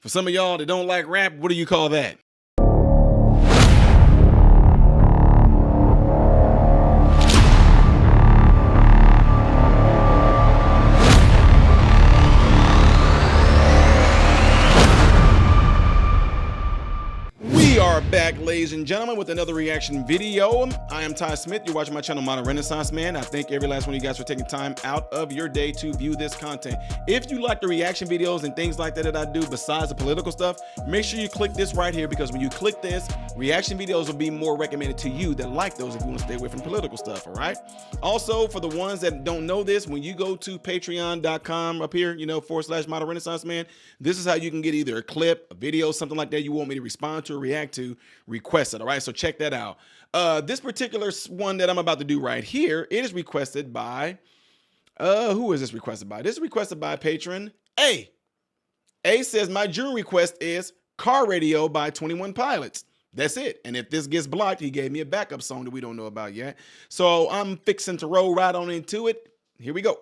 For some of y'all that don't like rap, what do you call that? We are back, ladies and gentlemen, with another reaction video. I am Ty Smith. You're watching my channel, Modern Renaissance Man. I thank every last one of you guys for taking time out of your day to view this content. If you like the reaction videos and things like that I do besides the political stuff, make sure you click this right here, because when you click this, reaction videos will be more recommended to you that like those if you want to stay away from political stuff, all right? Also, for the ones that don't know this, when you go to patreon.com up here, / Modern Renaissance Man, this is how you can get either a clip, a video, something like that you want me to respond to or react to, request it. All right, so check that out. This particular one that I'm about to do right here, it is requested by who is this requested by? This is requested by patron A. A says my June request is Car Radio by 21 Pilots. That's it. And if this gets blocked, he gave me a backup song that we don't know about yet. So I'm fixing to roll right on into it. Here we go.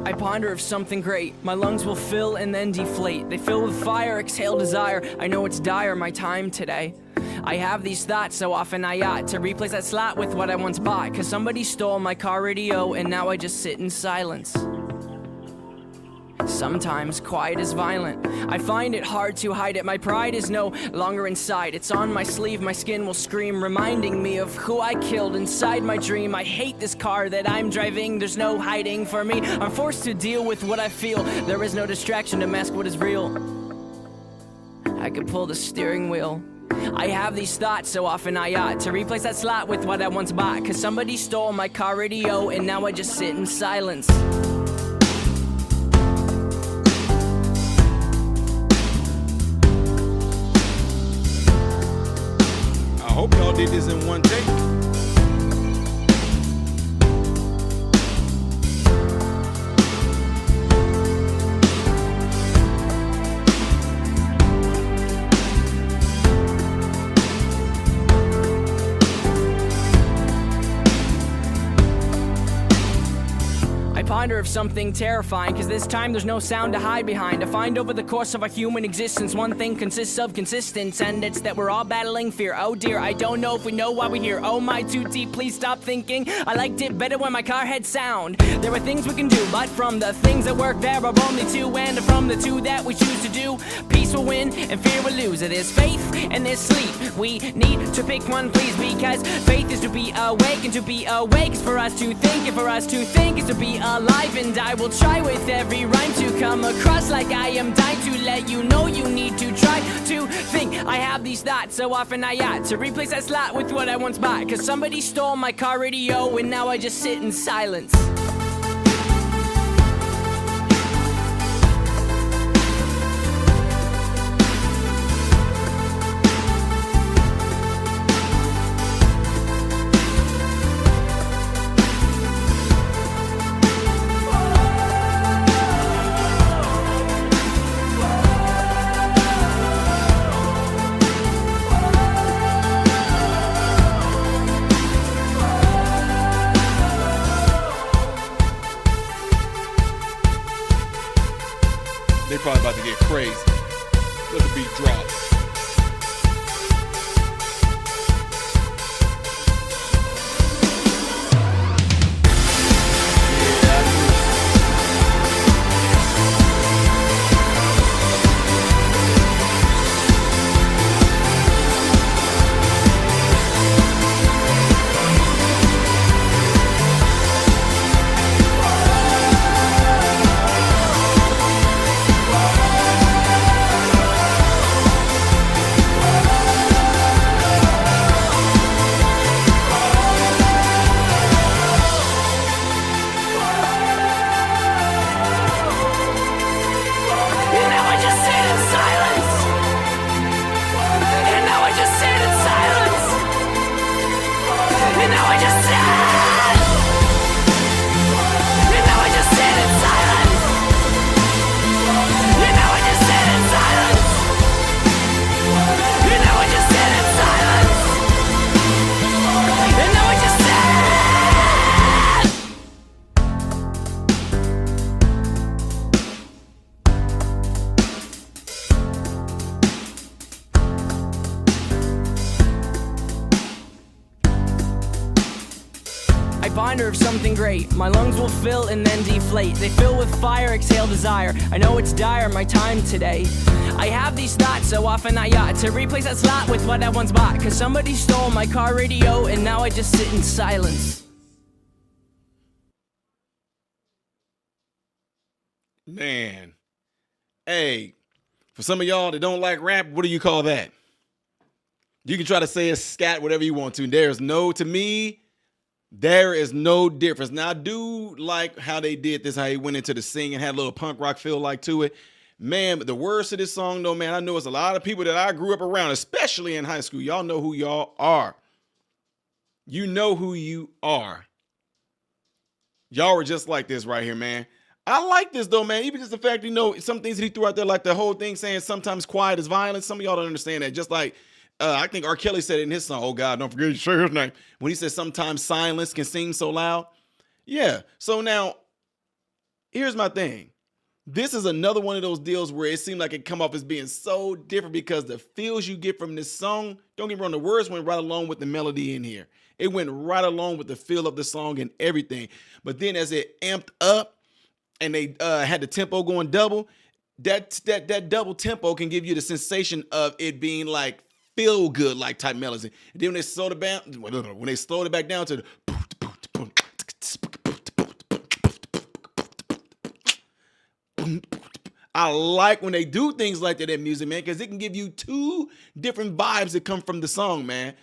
I ponder of something great. My lungs will fill and then deflate. They fill with fire, exhale desire. I know it's dire, my time today. I have these thoughts so often I ought to replace that slot with what I once bought. Cause somebody stole my car radio and now I just sit in silence. Sometimes quiet is violent. I find it hard to hide it. My pride is no longer inside. It's on my sleeve, my skin will scream, reminding me of who I killed inside my dream. I hate this car that I'm driving. There's no hiding for me. I'm forced to deal with what I feel. There is no distraction to mask what is real. I could pull the steering wheel. I have these thoughts so often I ought to replace that slot with what I once bought. Cause somebody stole my car radio and now I just sit in silence. I hope y'all did this in one take. I ponder of something terrifying, cause this time there's no sound to hide behind. I find over the course of our human existence, one thing consists of consistence, and it's that we're all battling fear. Oh dear, I don't know if we know why we're here. Oh my, too deep, please stop thinking. I liked it better when my car had sound. There are things we can do, but from the things that work there are only two, and from the two that we choose to do, peace will win and fear will lose. There's faith and there's sleep. We need to pick one, please, because faith is to be awake, and to be awake is for us to think, and for us to think is to be alive. And I will try with every rhyme to come across like I am dying to let you know you need to try to think. I have these thoughts so often I ought to replace that slot with what I once bought. Cause somebody stole my car radio and now I just sit in silence. They probably about to get crazy. Let the beat drop. finder of something great. My lungs will fill and then deflate. They fill with fire, exhale desire. I know it's dire, my time today. I have these thoughts so often I ought to replace that slot with what I once bought. Cause somebody stole my car radio and now I just sit in silence. Man. Hey, for some of y'all that don't like rap, what do you call that? You can try to say it's scat, whatever you want to. To me, there is no difference. Now, I do like how they did this, how he went into the sing and had a little punk rock feel like to it. Man, but the words of this song, though, man, I know it's a lot of people that I grew up around, especially in high school. Y'all know who y'all are. You know who you are. Y'all were just like this right here, man. I like this, though, man. Even just the fact, some things that he threw out there, like the whole thing saying sometimes quiet is violence. Some of y'all don't understand that. Just like, I think R. Kelly said it in his song, oh, God, don't forget to share his name. When he said sometimes silence can seem so loud. Yeah. So now, here's my thing. This is another one of those deals where it seemed like it come off as being so different because the feels you get from this song, don't get me wrong, the words went right along with the melody in here. It went right along with the feel of the song and everything. But then as it amped up and they had the tempo going double, that double tempo can give you the sensation of it being like feel good like type melody. And then when they slowed it back down to the I like when they do things like that in music, man, because it can give you two different vibes that come from the song, man.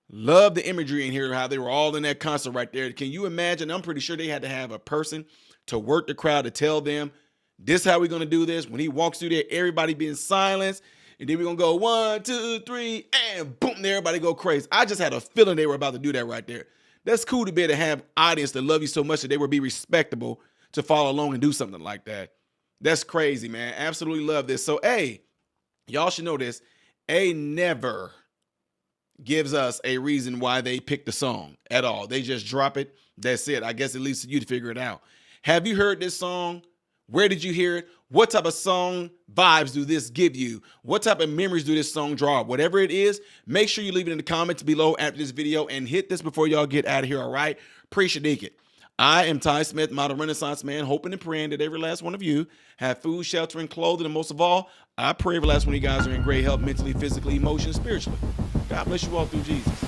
Love the imagery in here, how they were all in that concert right there. Can you imagine? I'm pretty sure they had to have a person to work the crowd to tell them, this is how we're going to do this. When he walks through there, everybody be in silence. And then we're going to go 1, 2, 3, and boom, everybody go crazy. I just had a feeling they were about to do that right there. That's cool to be able to have audience that love you so much that they would be respectable to follow along and do something like that. That's crazy, man. Absolutely love this. So, hey, y'all should know this. A never gives us a reason why they picked the song at all. They just drop it. That's it. I guess it leaves to you to figure it out. Have you heard this song? Where did you hear it? What type of song vibes do this give you? What type of memories do this song draw? Whatever it is, make sure you leave it in the comments below after this video and hit this before y'all get out of here, all right? Appreciate it. I am Ty Smith, model Renaissance man, hoping and praying that every last one of you have food, shelter, and clothing. And most of all, I pray every last one of you guys are in great health mentally, physically, emotionally, spiritually. God bless you all through Jesus.